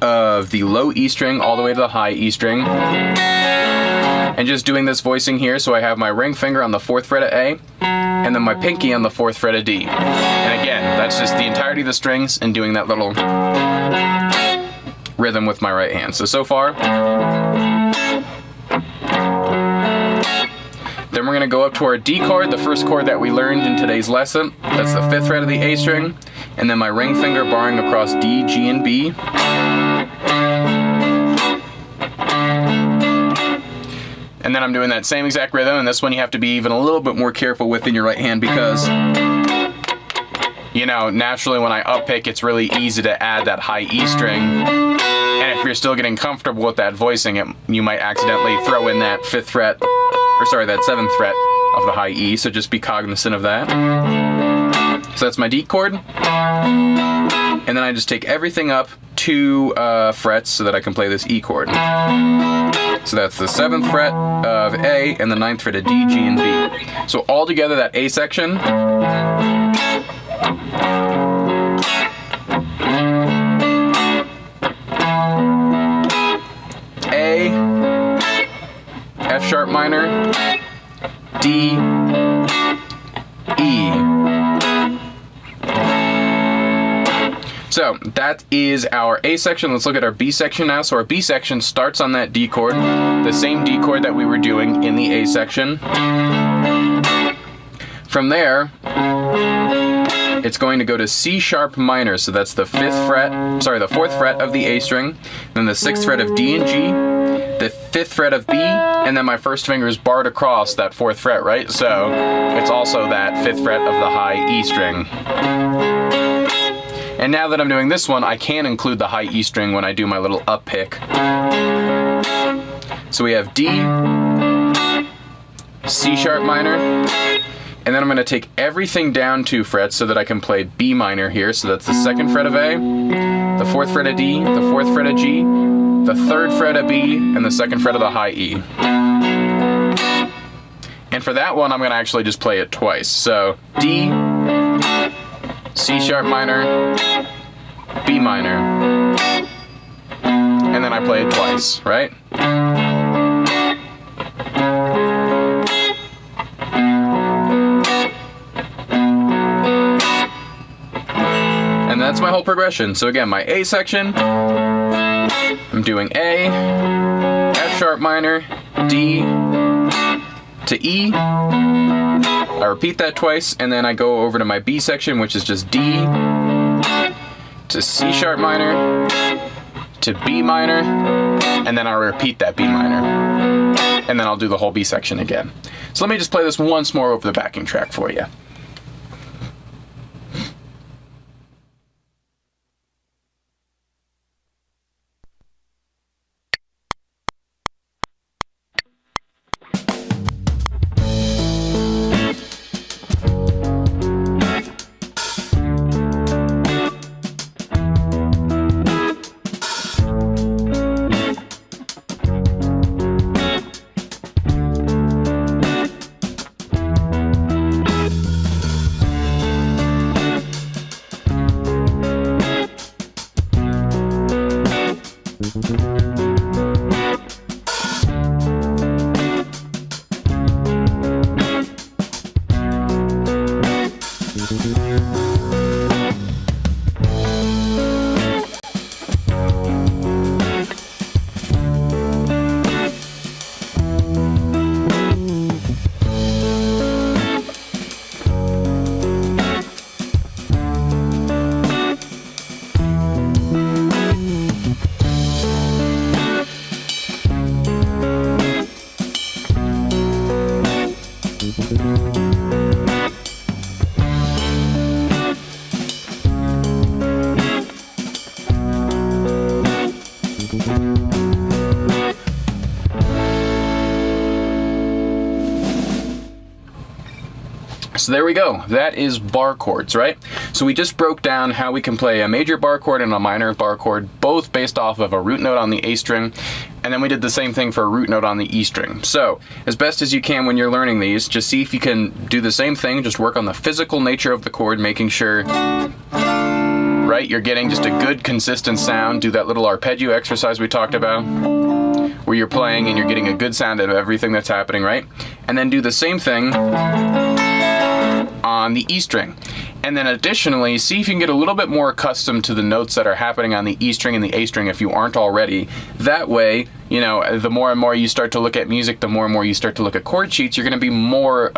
Speaker 1: of the low E string all the way to the high E string. And just doing this voicing here, so I have my ring finger on the 4th fret of A, and then my pinky on the 4th fret of D. And again, that's just the entirety of the strings and doing that little rhythm with my right hand. So far. Then we're going to go up to our D chord, the first chord that we learned in today's lesson. That's the 5th fret of the A string. And then my ring finger barring across D, G, and B. And then I'm doing that same exact rhythm, and this one you have to be even a little bit more careful with in your right hand, because, you know, naturally when I up pick, it's really easy to add that high E string. And if you're still getting comfortable with that voicing, you might accidentally throw in that 5th fret, or sorry, that 7th fret of the high E, so just be cognizant of that. So that's my D chord. And then I just take everything up 2 frets so that I can play this E chord. So that's the 7th fret of A and the 9th fret of D, G, and B. So all together, that A section A, F sharp minor, D, E. So that is our A section. Let's look at our B section now. So our B section starts on that D chord, the same D chord that we were doing in the A section. From there, it's going to go to C sharp minor. So that's the the fourth fret of the A string, then the sixth fret of D and G, the fifth fret of B, and then my first finger is barred across that fourth fret, right? So it's also that fifth fret of the high E string. And now that I'm doing this one, I can include the high E string when I do my little up pick. So we have D, C sharp minor, and then I'm going to take everything down 2 frets so that I can play B minor here. So that's the second fret of A, the fourth fret of D, the fourth fret of G, the third fret of B, and the second fret of the high E. And for that one, I'm going to actually just play it twice. So D, C sharp minor, B minor, and then I play it twice, right? And that's my whole progression. So again, my A section, I'm doing A, F sharp minor, D to E. I repeat that twice, and then I go over to my B section, which is just D to C sharp minor to B minor, and then I'll repeat that B minor, and then I'll do the whole B section again. So let me just play this once more over the backing track for you. So there we go. That is bar chords, right? So we just broke down how we can play a major bar chord and a minor bar chord, both based off of a root note on the A string, and then we did the same thing for a root note on the E string. So as best as you can when you're learning these, just see if you can do the same thing, just work on the physical nature of the chord, making sure, right, you're getting just a good consistent sound. Do that little arpeggio exercise we talked about, where you're playing and you're getting a good sound of everything that's happening, right? And then do the same thing on the E string. And then additionally, see if you can get a little bit more accustomed to the notes that are happening on the E string and the A string if you aren't already. That way, you know, the more and more you start to look at music, the more and more you start to look at chord sheets, you're going to be more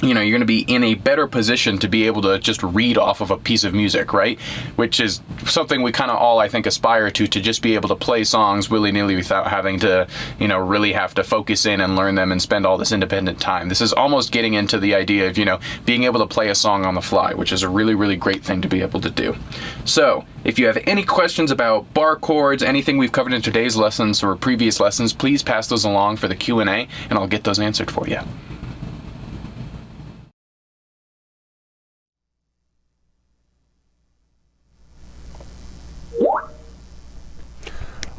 Speaker 1: you know, you're going to be in a better position to be able to just read off of a piece of music, right? Which is something we kind of all, I think, aspire to just be able to play songs willy-nilly without having to, you know, really have to focus in and learn them and spend all this independent time. This is almost getting into the idea of, you know, being able to play a song on the fly, which is a really, really great thing to be able to do. So, if you have any questions about bar chords, anything we've covered in today's lessons or previous lessons, please pass those along for the Q&A, and I'll get those answered for you.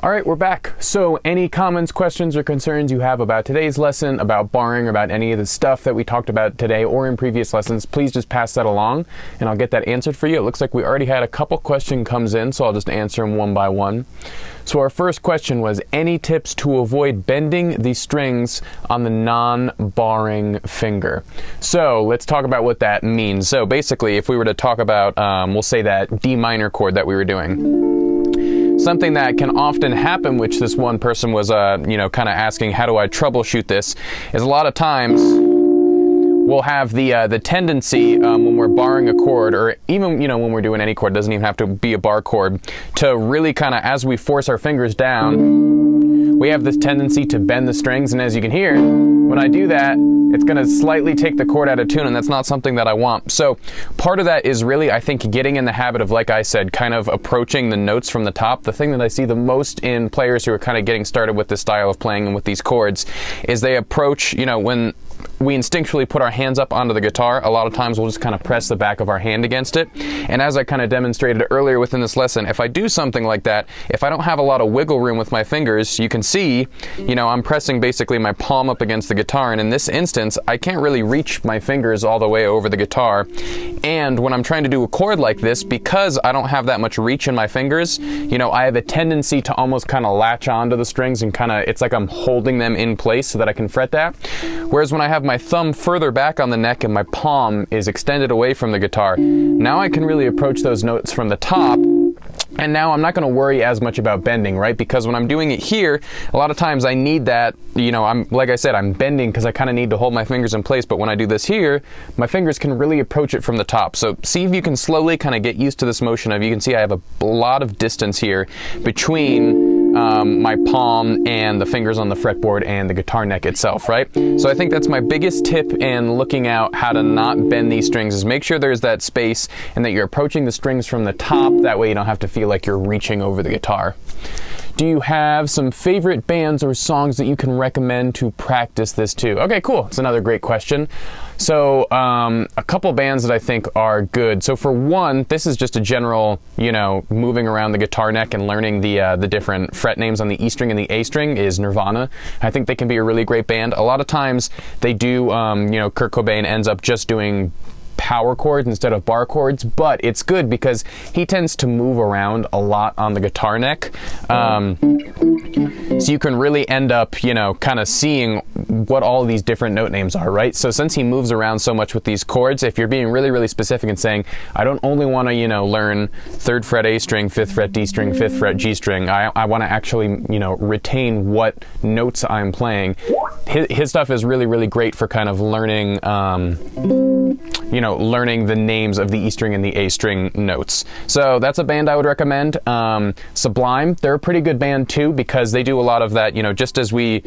Speaker 1: All right, we're back. So any comments, questions, or concerns you have about today's lesson, about barring, or about any of the stuff that we talked about today or in previous lessons, please just pass that along and I'll get that answered for you. It looks like we already had a couple questions comes in, so I'll just answer them one by one. So our first question was, any tips to avoid bending the strings on the non-barring finger? So let's talk about what that means. So basically, if we were to talk about, we'll say that D minor chord that we were doing. Something that can often happen, which this one person was, kind of asking, how do I troubleshoot this, is a lot of times we'll have the tendency when we're barring a chord, or even when we're doing any chord, it doesn't even have to be a bar chord, to really kind of, as we force our fingers down, we have this tendency to bend the strings, and as you can hear, when I do that, it's going to slightly take the chord out of tune, and that's not something that I want. So part of that is really, I think, getting in the habit of, like I said, kind of approaching the notes from the top. The thing that I see the most in players who are kind of getting started with this style of playing and with these chords is they approach, when we instinctually put our hands up onto the guitar, a lot of times we'll just kind of press the back of our hand against it. And as I kind of demonstrated earlier within this lesson, if I do something like that, if I don't have a lot of wiggle room with my fingers, you can see, I'm pressing basically my palm up against the guitar, and in this instance, I can't really reach my fingers all the way over the guitar. And when I'm trying to do a chord like this, because I don't have that much reach in my fingers, I have a tendency to almost kind of latch onto the strings and it's like I'm holding them in place so that I can fret that. Whereas when I have my thumb further back on the neck and my palm is extended away from the guitar, now I can really approach those notes from the top. And now I'm not going to worry as much about bending, right? Because when I'm doing it here, a lot of times I need that, like I said, I'm bending because I kind of need to hold my fingers in place. But when I do this here, my fingers can really approach it from the top. So see if you can slowly kind of get used to this motion of, you can see I have a lot of distance here between my palm and the fingers on the fretboard and the guitar neck itself, right? So I think that's my biggest tip in looking out how to not bend these strings, is make sure there's that space and that you're approaching the strings from the top. That way you don't have to feel like you're reaching over the guitar. Do you have some favorite bands or songs that you can recommend to practice this to? Okay, cool. It's another great question. So a couple bands that I think are good. So for one, this is just a general, moving around the guitar neck and learning the different fret names on the E string and the A string, is Nirvana. I think they can be a really great band. A lot of times they do, Kurt Cobain ends up just doing power chords instead of bar chords, but it's good because he tends to move around a lot on the guitar neck. So you can really end up, kind of seeing what all of these different note names are, right? So since he moves around so much with these chords, if you're being really, really specific and saying, I don't only want to, learn 3rd fret A string, 5th fret D string, 5th fret G string, I want to actually, retain what notes I'm playing. His stuff is really, really great for kind of learning, learning the names of the E string and the A string notes. So that's a band I would recommend. Sublime, they're a pretty good band too, because they do a lot of that, just as we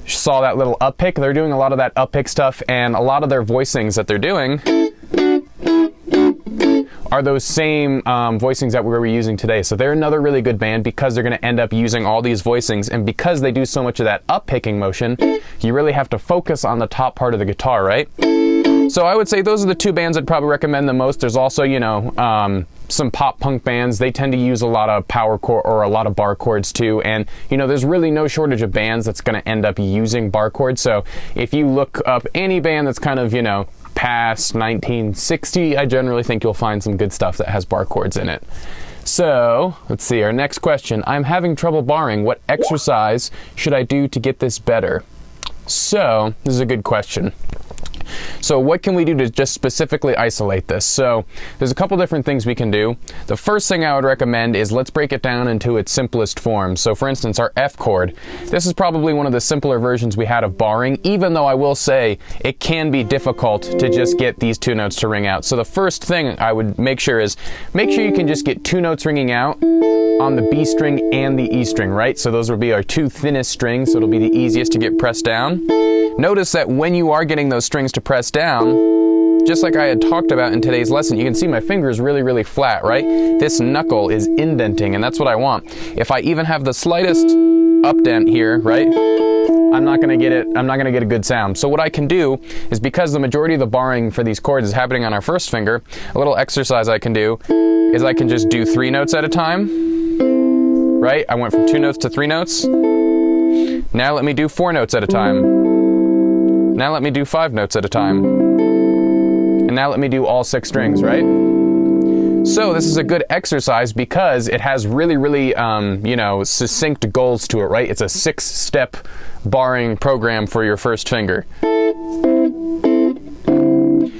Speaker 1: saw that little up pick, they're doing a lot of that up pick stuff, and a lot of their voicings that they're doing are those same voicings that we were using today. So they're another really good band because they're going to end up using all these voicings, and because they do so much of that up picking motion, you really have to focus on the top part of the guitar, right? So I would say those are the two bands I'd probably recommend the most. There's also, some pop punk bands. They tend to use a lot of power chord or a lot of bar chords too. And, there's really no shortage of bands that's going to end up using bar chords. So if you look up any band that's kind of, past 1960, I generally think you'll find some good stuff that has bar chords in it. So let's see, our next question. I'm having trouble barring. What exercise should I do to get this better? So this is a good question. So what can we do to just specifically isolate this? So there's a couple different things we can do. The first thing I would recommend is let's break it down into its simplest form. So for instance, our F chord. This is probably one of the simpler versions we had of barring, even though I will say it can be difficult to just get these two notes to ring out. So the first thing I would make sure you can just get two notes ringing out on the B string and the E string, right? So those will be our two thinnest strings, so it'll be the easiest to get pressed down. Notice that when you are getting those strings to press down, just like I had talked about in today's lesson, you can see my fingers really, really flat, right? This knuckle is indenting, and that's what I want. If I even have the slightest updent here, right, I'm not gonna get a good sound. So what I can do is, because the majority of the barring for these chords is happening on our first finger, a little exercise I can do is I can just do 3 notes at a time, right? I went from 2 notes to 3 notes. Now let me do 4 notes at a time. Now let me do 5 notes at a time. And now let me do all 6 strings, right? So this is a good exercise because it has really, really, you know, succinct goals to it, right? It's a 6-step barring program for your first finger.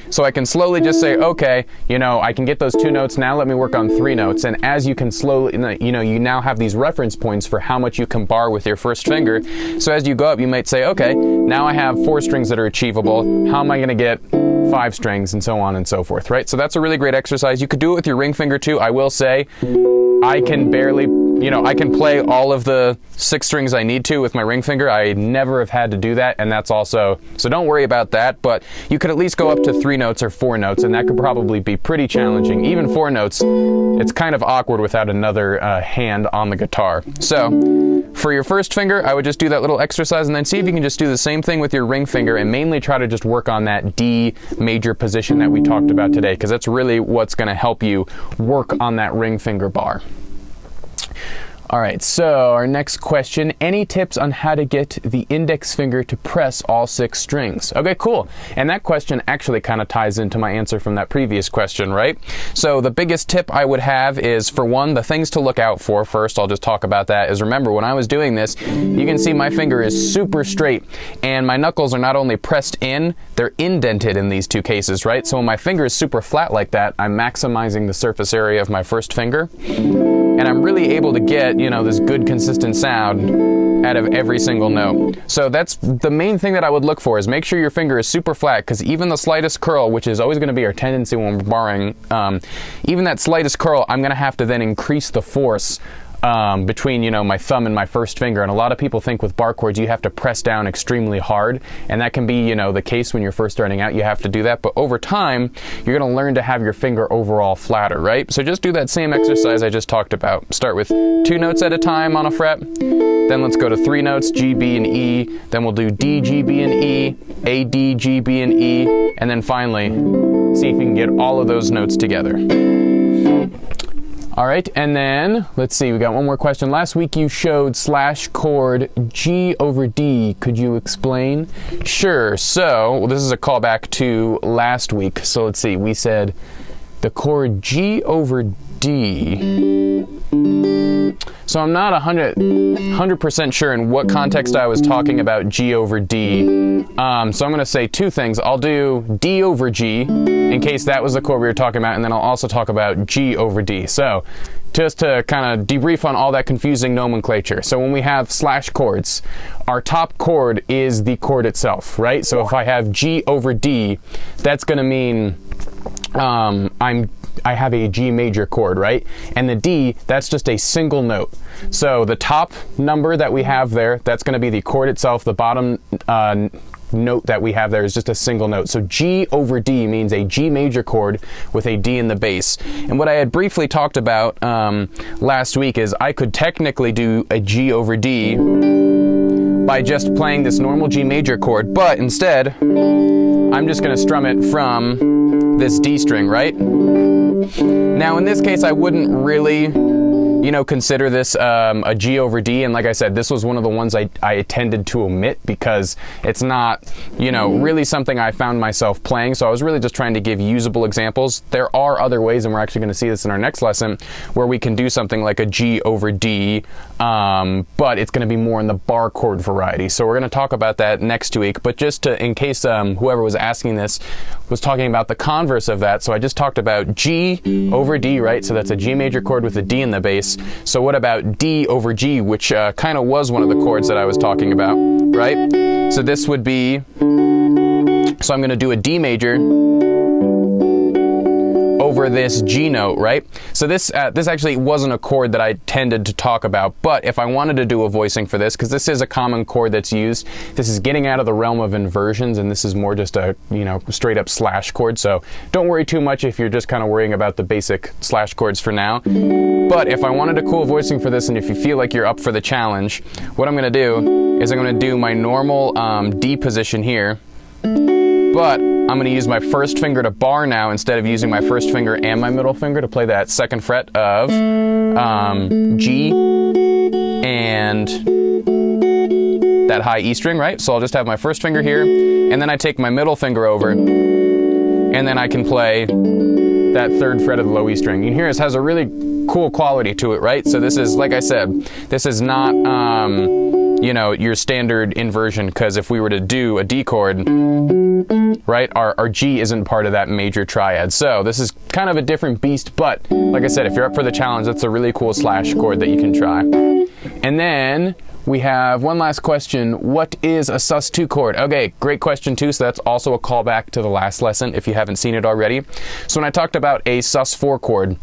Speaker 1: So I can slowly just say, okay, you know, I can get those 2 notes, now let me work on 3 notes. And as you can slowly, you know, you now have these reference points for how much you can bar with your first finger. So as you go up, you might say, okay, now I have 4 strings that are achievable. How am I gonna get 5 strings, and so on and so forth, right? So that's a really great exercise. You could do it with your ring finger too. I will say, I can barely, you know, I can play all of the 6 strings I need to with my ring finger. I never have had to do that, and that's also, so don't worry about that, but you could at least go up to 3 notes or 4 notes, and that could probably be pretty challenging. Even 4 notes, it's kind of awkward without another hand on the guitar. So for your first finger, I would just do that little exercise and then see if you can just do the same thing with your ring finger and mainly try to just work on that D major position that we talked about today, because that's really what's going to help you work on that ring finger bar. All right, so our next question, any tips on how to get the index finger to press all 6 strings? Okay, cool. And that question actually kind of ties into my answer from that previous question, right? So the biggest tip I would have is, for one, the things to look out for. First, I'll just talk about that, is remember when I was doing this, you can see my finger is super straight and my knuckles are not only pressed in, they're indented in these 2 cases, right? So when my finger is super flat like that, I'm maximizing the surface area of my first finger. And I'm really able to get, you know, this good consistent sound out of every single note. So that's the main thing that I would look for, is make sure your finger is super flat, because even the slightest curl, which is always going to be our tendency when we're barring, even that slightest curl, I'm going to have to then increase the force between, you know, my thumb and my first finger. And a lot of people think with bar chords you have to press down extremely hard, and that can be, you know, the case when you're first starting out. You have to do that, but over time you're going to learn to have your finger overall flatter, right? So just do that same exercise I just talked about. Start with 2 notes at a time on a fret, then let's go to 3 notes, G, B, and E, then we'll do D, G, B, and E, A, D, G, B, and E, and then finally see if you can get all of those notes together. All right, and then, let's see, we got one more question. Last week you showed slash chord G over D. Could you explain? Sure, so, well, this is a callback to last week. So let's see, we said the chord G over D. So I'm not 100% sure in what context I was talking about G over D. So I'm going to say 2 things. I'll do D over G, in case that was the chord we were talking about, and then I'll also talk about G over D. So just to kind of debrief on all that confusing nomenclature. So when we have slash chords, our top chord is the chord itself, right? So if I have G over D, that's going to mean I have a G major chord, right? And the D, that's just a single note. So the top number that we have there, that's going to be the chord itself. The bottom note that we have there is just a single note. So G over D means a G major chord with a D in the bass. And what I had briefly talked about last week is I could technically do a G over D by just playing this normal G major chord, but instead I'm just going to strum it from this D string, right? Now in this case I wouldn't really, you know, consider this a G over D, and like I said, this was one of the ones I tended to omit because it's not, you know, really something I found myself playing, so I was really just trying to give usable examples. There are other ways, and we're actually going to see this in our next lesson, where we can do something like a G over D, but it's going to be more in the bar chord variety, so we're going to talk about that next week. But just to, in case whoever was asking this was talking about the converse of that, so I just talked about G over D, right? So that's a G major chord with a D in the bass. So what about D over G, which kind of was one of the chords that I was talking about, right? So this would be, so I'm going to do a D major over this G note, right? So this actually wasn't a chord that I tended to talk about, but if I wanted to do a voicing for this, because this is a common chord that's used, this is getting out of the realm of inversions, and this is more just a, you know, straight up slash chord, so don't worry too much if you're just kind of worrying about the basic slash chords for now. But if I wanted a cool voicing for this, and if you feel like you're up for the challenge, what I'm going to do is I'm going to do my normal D position here, but I'm going to use my first finger to bar now instead of using my first finger and my middle finger to play that second fret of G and that high E string, right? So I'll just have my first finger here, and then I take my middle finger over, and then I can play that third fret of the low E string. You can hear this has a really cool quality to it, right? So this is, like I said, this is not, you know, your standard inversion, because if we were to do a D chord, right, our G isn't part of that major triad. So this is kind of a different beast, but like I said, if you're up for the challenge, that's a really cool slash chord that you can try. And then we have one last question. What is a sus2 chord? Okay, great question too. So that's also a callback to the last lesson if you haven't seen it already. So when I talked about a sus4 chord,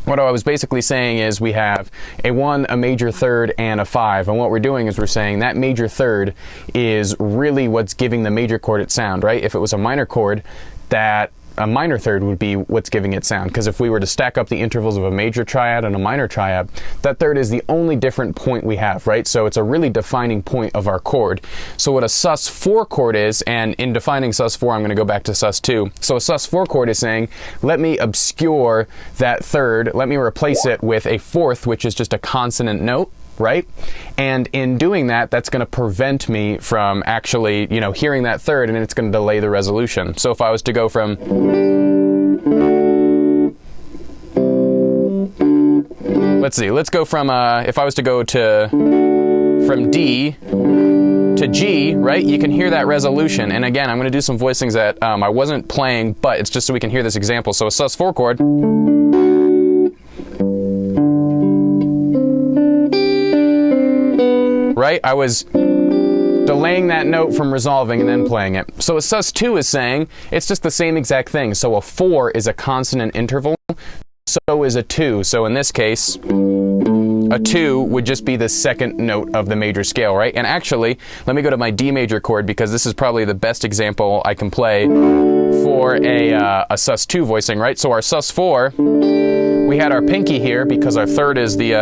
Speaker 1: what I was basically saying is we have a 1, a major third, and a 5. And what we're doing is we're saying that major third is really what's giving the major chord its sound, right? If it was a minor chord, that a minor third would be what's giving it sound. Because if we were to stack up the intervals of a major triad and a minor triad, that third is the only different point we have, right? So it's a really defining point of our chord. So what a sus4 chord is, and in defining sus4, I'm going to go back to sus2. So a sus4 chord is saying, let me obscure that third, let me replace it with a fourth, which is just a consonant note, right? And in doing that, that's going to prevent me from actually, you know, hearing that third, and it's going to delay the resolution. So if I was to go from, let's see, let's go from, if I was to go to, from D to G, right? You can hear that resolution. And again, I'm going to do some voicings that I wasn't playing, but it's just so we can hear this example. So a sus4 chord, right? I was delaying that note from resolving and then playing it. So a sus2 is saying it's just the same exact thing. So a 4 is a consonant interval, so is a 2. So in this case, a 2 would just be the second note of the major scale, right? And actually, let me go to my D major chord, because this is probably the best example I can play for a sus2 voicing, right? So our sus4, we had our pinky here because our third is the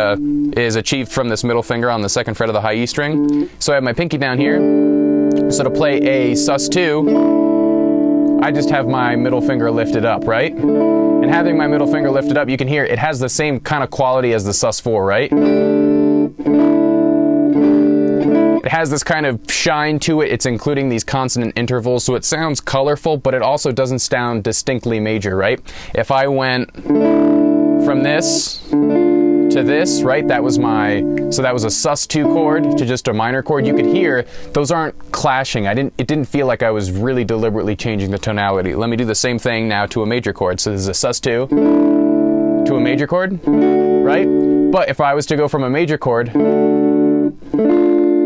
Speaker 1: is achieved from this middle finger on the second fret of the high E string. So I have my pinky down here. So to play a sus2, I just have my middle finger lifted up, right? And having my middle finger lifted up, you can hear it has the same kind of quality as the sus4, right? It has this kind of shine to it. It's including these consonant intervals, so it sounds colorful, but it also doesn't sound distinctly major, right? If I went from this to this, right, that was my, so that was a sus2 chord to just a minor chord. You could hear those aren't clashing. It didn't feel like I was really deliberately changing the tonality. Let me do the same thing now to a major chord. So this is a sus2 to a major chord, right? But if I was to go from a major chord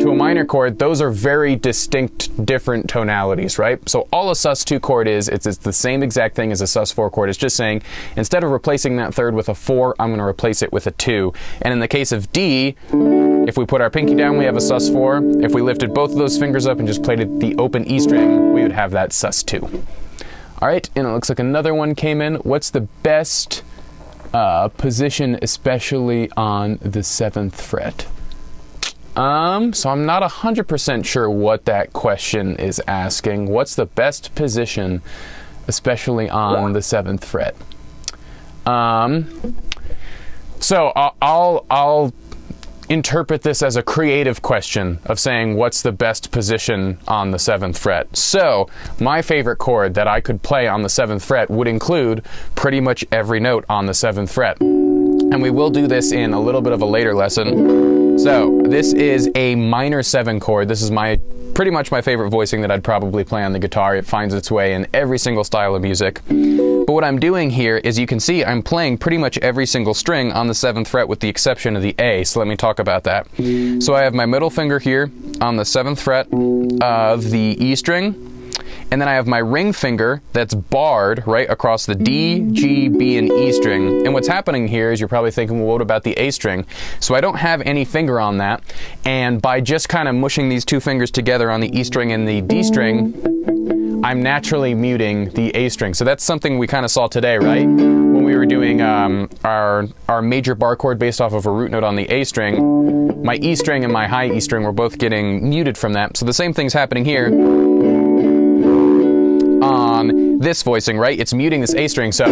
Speaker 1: to a minor chord, those are very distinct, different tonalities, right? So all a sus2 chord is, it's the same exact thing as a sus4 chord. It's just saying, instead of replacing that third with a 4, I'm going to replace it with a 2. And in the case of D, if we put our pinky down, we have a sus4. If we lifted both of those fingers up and just played the open E string, we would have that sus2. All right, and it looks like another one came in. What's the best position, especially on the 7th fret? So I'm not 100% sure what that question is asking. What's the best position, especially on the 7th fret? So I'll interpret this as a creative question of saying what's the best position on the 7th fret. So my favorite chord that I could play on the 7th fret would include pretty much every note on the 7th fret. And we will do this in a little bit of a later lesson. So this is a minor 7 chord. This is pretty much my favorite voicing that I'd probably play on the guitar. It finds its way in every single style of music. But what I'm doing here is, you can see I'm playing pretty much every single string on the 7th fret with the exception of the A. So let me talk about that. So I have my middle finger here on the 7th fret of the E string. And then I have my ring finger that's barred right across the D, G, B, and E string. And what's happening here is you're probably thinking, well, what about the A string? So I don't have any finger on that. And by just kind of mushing these two fingers together on the E string and the D string, I'm naturally muting the A string. So that's something we kind of saw today, right? When we were doing our major bar chord based off of a root note on the A string, my E string and my high E string were both getting muted from that. So the same thing's happening here on on this voicing, right? It's muting this A string, so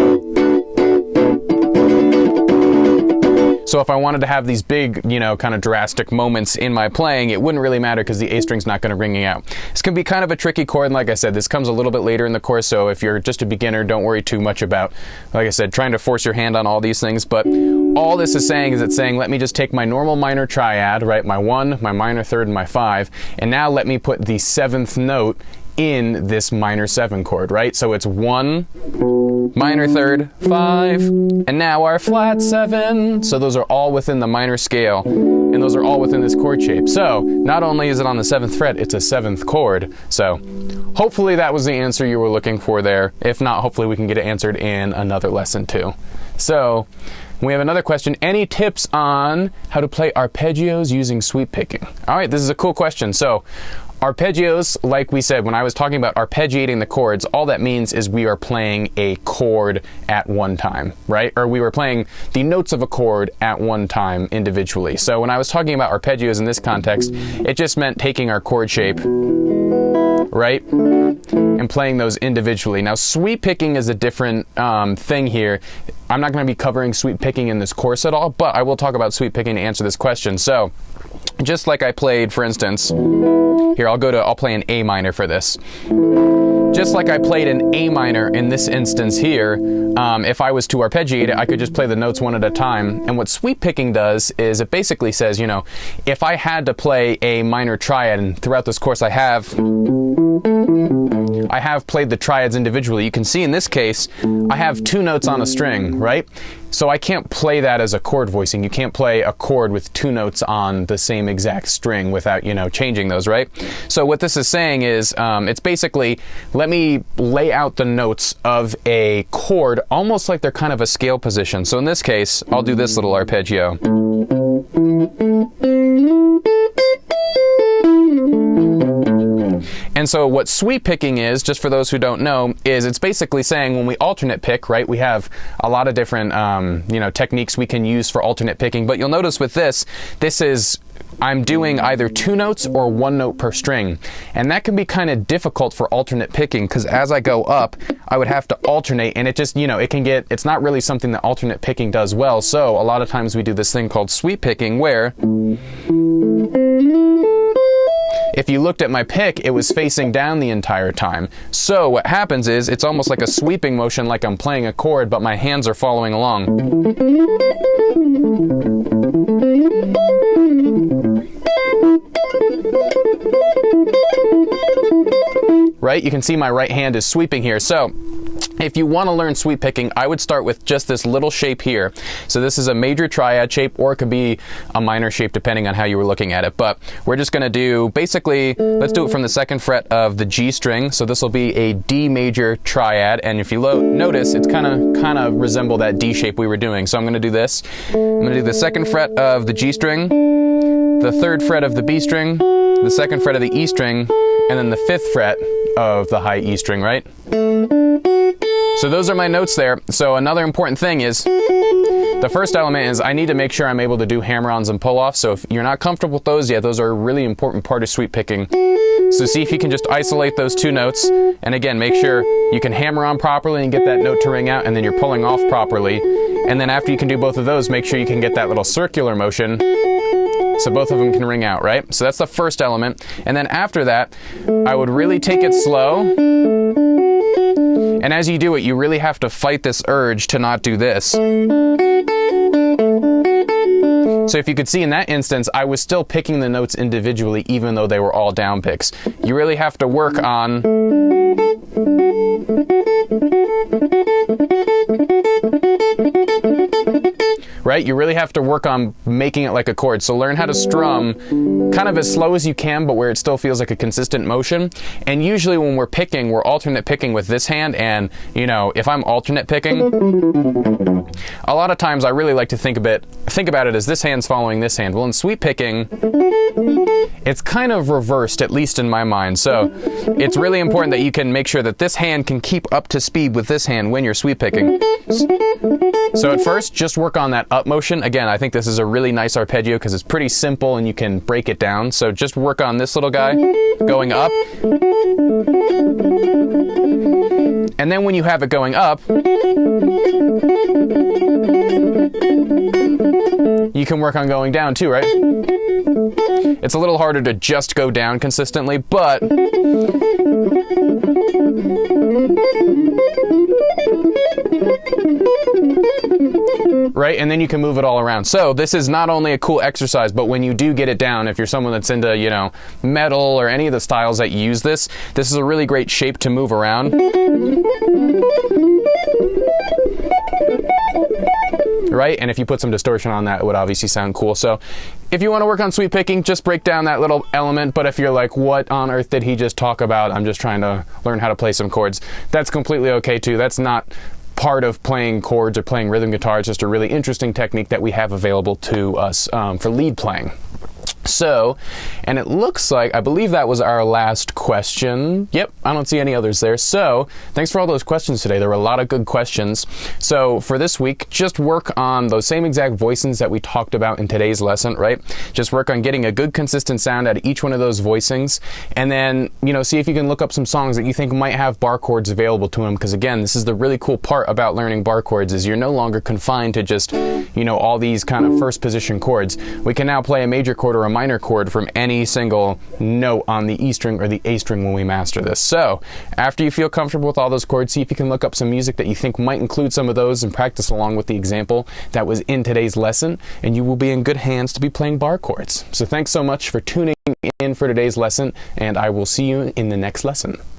Speaker 1: if I wanted to have these big, you know, kind of drastic moments in my playing, it wouldn't really matter because the A string's not going to ring out. This can be kind of a tricky chord, and like I said, this comes a little bit later in the course, so if you're just a beginner, don't worry too much about, like I said, trying to force your hand on all these things. But all this is saying is it's saying, let me just take my normal minor triad, right, my 1, my minor third, and my 5, and now let me put the 7th note in this minor 7 chord, right? So it's 1, minor third, 5, and now our flat 7. So those are all within the minor scale, and those are all within this chord shape. So not only is it on the 7th fret, it's a 7th chord. So hopefully that was the answer you were looking for there. If not, hopefully we can get it answered in another lesson too. So we have another question. Any tips on how to play arpeggios using sweep picking? All right, this is a cool question. So arpeggios, like we said, when I was talking about arpeggiating the chords, all that means is we are playing a chord at one time, right? Or we were playing the notes of a chord at one time individually. So when I was talking about arpeggios in this context, it just meant taking our chord shape, right, and playing those individually. Now, sweep picking is a different thing here. I'm not going to be covering sweep picking in this course at all, but I will talk about sweep picking to answer this question. So just like I played, for instance, here, I'll play an A minor for this. Just like I played an A minor in this instance here, if I was to arpeggiate it, I could just play the notes one at a time. And what sweep picking does is it basically says, you know, if I had to play a minor triad, and throughout this course I have played the triads individually. You can see in this case, I have 2 notes on a string, right? So I can't play that as a chord voicing. You can't play a chord with 2 notes on the same exact string without, you know, changing those, right? So what this is saying is, it's basically, let me lay out the notes of a chord almost like they're kind of a scale position. So in this case, I'll do this little arpeggio. And so what sweep picking is, just for those who don't know, is it's basically saying when we alternate pick, right, we have a lot of different you know, techniques we can use for alternate picking, but you'll notice with this is I'm doing either 2 notes or 1 note per string. And that can be kind of difficult for alternate picking because as I go up, I would have to alternate, and it just, you know, it's not really something that alternate picking does well. So a lot of times we do this thing called sweep picking where if you looked at my pick, it was facing down the entire time. So what happens is it's almost like a sweeping motion, like I'm playing a chord, but my hands are following along. Right? You can see my right hand is sweeping here. So if you want to learn sweep picking, I would start with just this little shape here. So this is a major triad shape, or it could be a minor shape depending on how you were looking at it. But we're just going to do, basically, let's do it from the 2nd fret of the G string. So this will be a D major triad. And if you notice, it's kind of resemble that D shape we were doing. So I'm going to do this. I'm going to do the 2nd fret of the G string, the 3rd fret of the B string, the 2nd fret of the E string, and then the 5th fret of the high E string, right? So those are my notes there. So another important thing is, the first element is I need to make sure I'm able to do hammer-ons and pull-offs. So if you're not comfortable with those yet, those are a really important part of sweep picking. So see if you can just isolate those 2 notes. And again, make sure you can hammer on properly and get that note to ring out, and then you're pulling off properly. And then after you can do both of those, make sure you can get that little circular motion so both of them can ring out, right? So that's the first element. And then after that, I would really take it slow. And as you do it, you really have to fight this urge to not do this. So if you could see in that instance, I was still picking the notes individually, even though they were all down picks. You really have to work on right? You really have to work on making it like a chord. So learn how to strum kind of as slow as you can, but where it still feels like a consistent motion. And usually when we're picking, we're alternate picking with this hand. And, you know, if I'm alternate picking, a lot of times I really like to think about it as this hand's following this hand. Well, in sweep picking, it's kind of reversed, at least in my mind. So it's really important that you can make sure that this hand can keep up to speed with this hand when you're sweep picking.
Speaker 2: So at first, just work on that up motion. Again, I think this is a really nice arpeggio because it's pretty simple and you can break it down. So just work on this little guy going up. And then when you have it going up, you can work on going down too, right? It's a little harder to just go down consistently, but right? And then you can move it all around. So this is not only a cool exercise, but when you do get it down, if you're someone that's into, you know, metal or any of the styles that use this, this is a really great shape to move around. Right? And if you put some distortion on that, it would obviously sound cool. So if you want to work on sweep picking, just break down that little element. But if you're like, what on earth did he just talk about? I'm just trying to learn how to play some chords. That's completely okay too. That's not part of playing chords or playing rhythm guitar. It's just a really interesting technique that we have available to us for lead playing. So, and it looks like, I believe that was our last question. Yep, I don't see any others there. So, thanks for all those questions today. There were a lot of good questions. So, for this week, just work on those same exact voicings that we talked about in today's lesson, right? Just work on getting a good consistent sound out of each one of those voicings. And then, you know, see if you can look up some songs that you think might have bar chords available to them. Because again, this is the really cool part about learning bar chords is you're no longer confined to just, you know, all these kind of first position chords. We can now play a major chord or a minor chord from any single note on the E string or the A string when we master this. So after you feel comfortable with all those chords, see if you can look up some music that you think might include some of those and practice along with the example that was in today's lesson, and you will be in good hands to be playing bar chords. So thanks so much for tuning in for today's lesson, and I will see you in the next lesson.